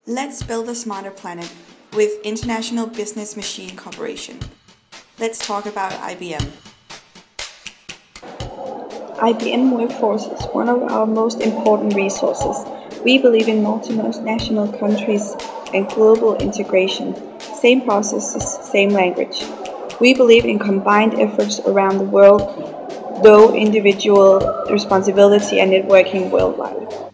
Let's build a smarter planet with International Business Machine Corporation. Let's talk about IBM. IBM Workforce is one of our most important resources. We believe in multinational countries and global integration. Same processes, same language. We believe in combined efforts around the world, though individual responsibility and networking worldwide.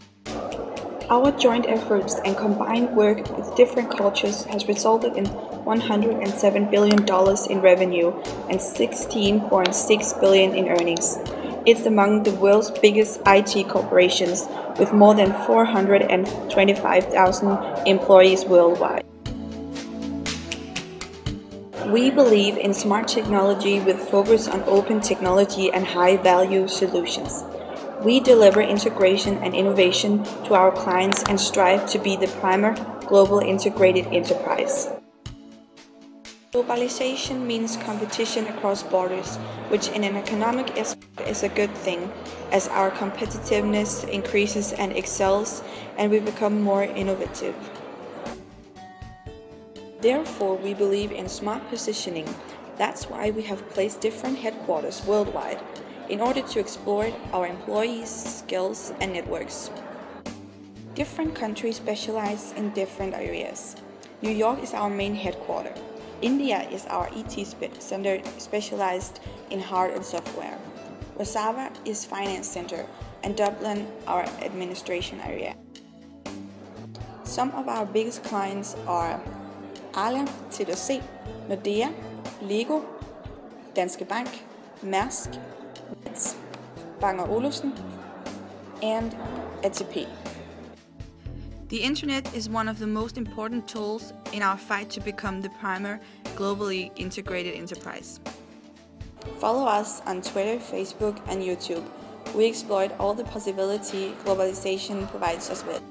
Our joint efforts and combined work with different cultures has resulted in $107 billion in revenue and $16.6 billion in earnings. It's among the world's biggest IT corporations with more than 425,000 employees worldwide. We believe in smart technology with focus on open technology and high-value solutions. We deliver integration and innovation to our clients and strive to be the premier global integrated enterprise. Globalization means competition across borders, which in an economic aspect is a good thing, as our competitiveness increases and excels, and we become more innovative. Therefore, we believe in smart positioning. That's why we have placed different headquarters worldwide, in order to exploit our employees' skills and networks. Different countries specialize in different areas. New York is our main headquarters. India is our IT center specialized in hard and software. Warsaw is finance center, and Dublin our administration area. Some of our biggest clients are Arla, TDC, Nordea, Lego, Danske Bank, Maersk, Bang & Olufsen, and ATP. The internet is one of the most important tools in our fight to become the premier globally integrated enterprise. Follow us on Twitter, Facebook, and YouTube. We exploit all the possibility globalization provides us with.